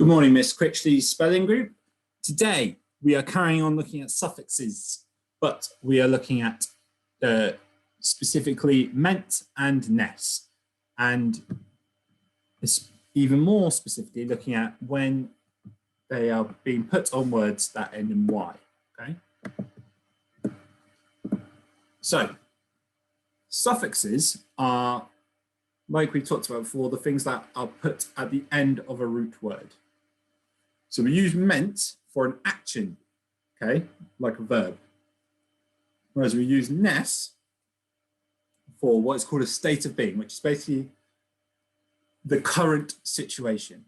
Good morning, Miss Critchley Spelling Group. Today, we are carrying on looking at suffixes, but we are looking at specifically ment and ness, and even more specifically looking at when they are being put on words that end in Y, okay? So, suffixes are, like we talked about before, the things that are put at the end of a root word. So we use ment for an action, okay, like a verb. Whereas we use ness for what's called a state of being, which is basically the current situation.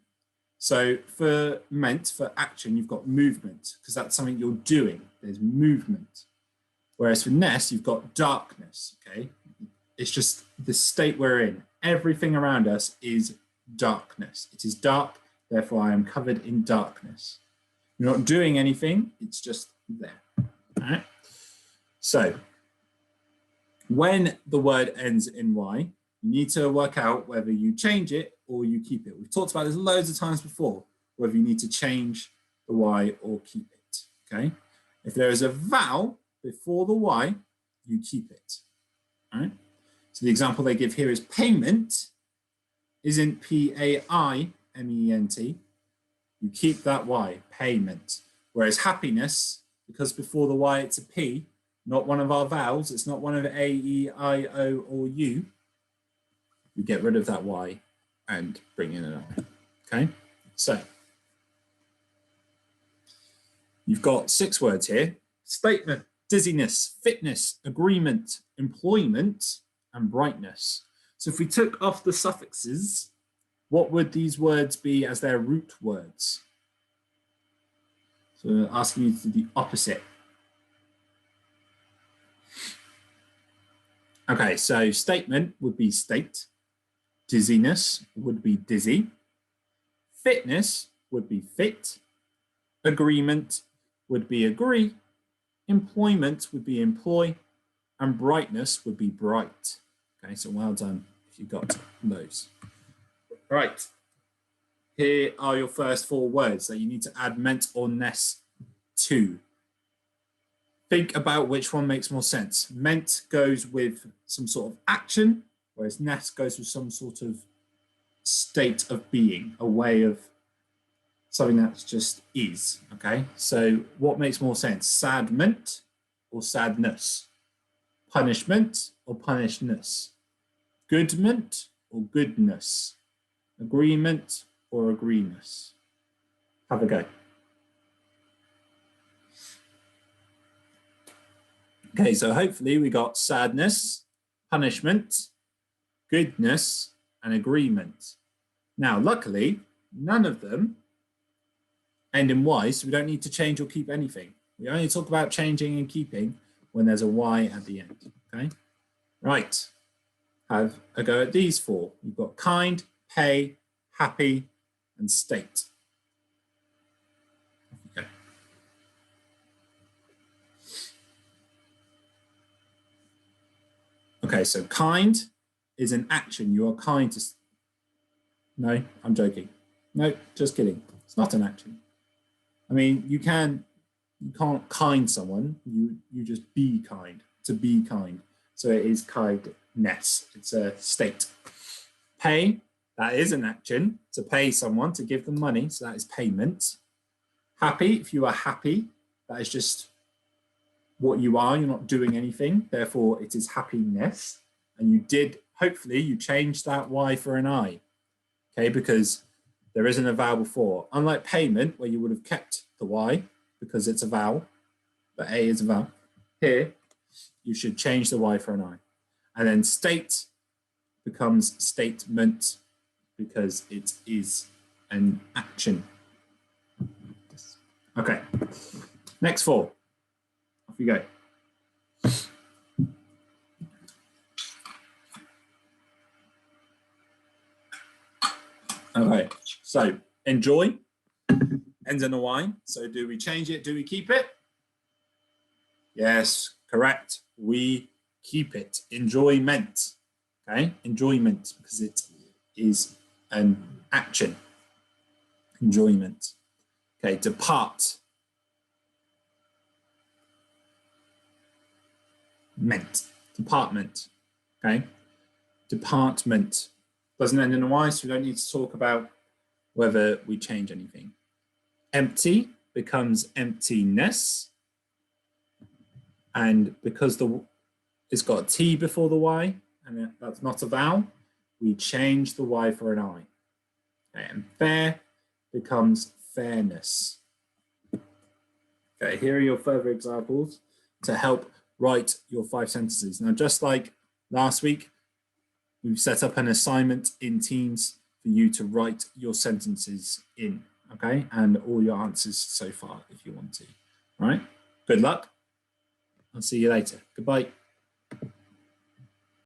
So for ment, for action, you've got movement, because that's something you're doing. There's movement. Whereas for ness, you've got darkness, okay? It's just the state we're in. Everything around us is darkness. It is dark. Therefore, I am covered in darkness. You're not doing anything, it's just there. All right? So, when the word ends in Y, you need to work out whether you change it or you keep it. We've talked about this loads of times before, whether you need to change the Y or keep it. Okay? If there is a vowel before the Y, you keep it. All right? So the example they give here is payment isn't P-A-I-M-E-N-T. You keep that Y, payment. Whereas happiness, because before the Y it's a P, not one of our vowels, it's not one of A, E, I, O, or U, you get rid of that Y and bring in an I. Okay, so you've got 6 words here: statement, dizziness, fitness, agreement, employment, and brightness. So if we took off the suffixes, what would these words be as their root words? So asking you to do the opposite. Okay, so statement would be state. Dizziness would be dizzy. Fitness would be fit. Agreement would be agree. Employment would be employ. And brightness would be bright. Okay, so well done if you got those. Right, here are your first 4 words that you need to add ment or ness to. Think about which one makes more sense. Ment goes with some sort of action, whereas ness goes with some sort of state of being, a way of something that just is, okay? So what makes more sense? Sadment or sadness? Punishment or punishedness? Goodment or goodness? Agreement or agreement? Have a go. Okay, so hopefully we got sadness, punishment, goodness, and agreement. Now, luckily, none of them end in Y, so we don't need to change or keep anything. We only talk about changing and keeping when there's a Y at the end, okay? Right, have a go at these 4. You've got kind, pay, happy, and state. Okay. Okay, so kind is an action. You are kind to... No, I'm joking. No, just kidding. It's not an action. I mean, you can't kind someone. You just be kind. To be kind. So it is kindness. It's a state. Pay, that is an action. To pay someone, to give them money. So that is payment. Happy, if you are happy, that is just what you are. You're not doing anything. Therefore, it is happiness. And you did, hopefully, you changed that Y for an I. Okay, because there isn't a vowel before. Unlike payment, where you would have kept the Y because it's a vowel, but A is a vowel. Here, you should change the Y for an I. And then state becomes statement because it is an action. Okay, next 4. Off you go. Okay, so enjoy ends in a Y. So do we change it? Do we keep it? Yes, correct. We keep it. Enjoyment. Okay, enjoyment, because it is an action. enjoyment. Okay, depart. Department. Okay, department. Doesn't end in a Y, so we don't need to talk about whether we change anything. Empty becomes emptiness. And because it's got a T before the Y, and that's not a vowel, we change the Y for an I. Okay, and fair becomes fairness. Okay, here are your further examples to help write your 5 sentences. Now, just like last week, we've set up an assignment in Teams for you to write your sentences in, okay? And all your answers so far, if you want to. All right, good luck. I'll see you later. Goodbye.